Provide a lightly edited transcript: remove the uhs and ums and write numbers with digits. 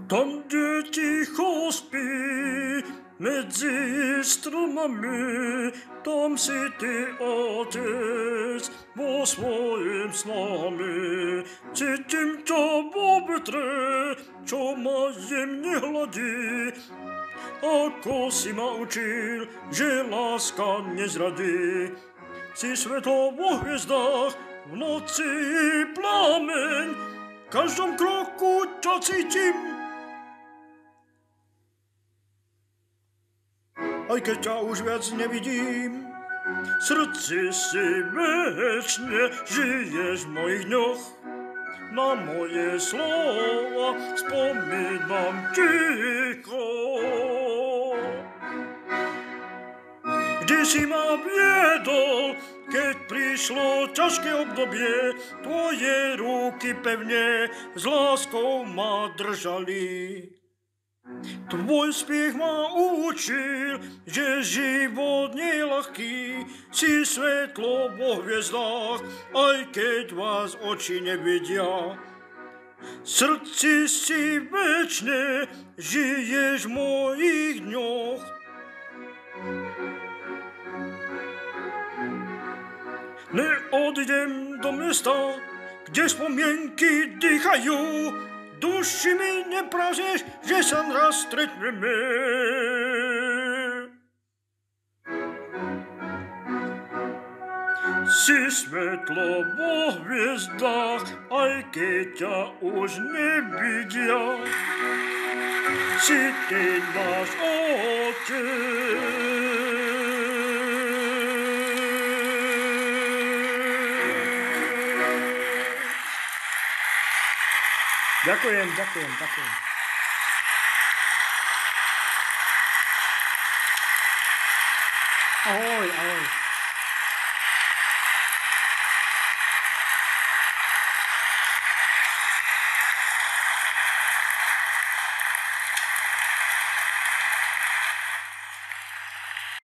Tam, kde ticho spí, medzi stromami, tam si ty, Otec, vo svojim s nami. Cítim ťa vo vetre, čo ma jemne hladí, ako si ma učil, že láska nezradí. Si svetlo vo hviezdách, v noci plameň, v každom kroku ťa cítim. Aj keď ťa už viac nevidím, v srdci si večne žiješ v mojich dňoch. Na moje slova spomínam ticho. Vždy si ma viedol, keď prišlo ťažké obdobie, tvoje ruky pevne s láskou ma držali. Tvoj spiech ma učil, že život nie je ľahký, si svetlo vo hviezdách, aj keď vás oči nevidia. V srdci si večne žiješ v mojich dňoch. Neodjdem do mesta, kde spomienky dýchajú, duši mi neprázdneš, že sa raz stretneme. Si svetlo vo hviezdách, aj keď ťa už nevidia. Si ty náš Otec. Ďakujem. Ahoj.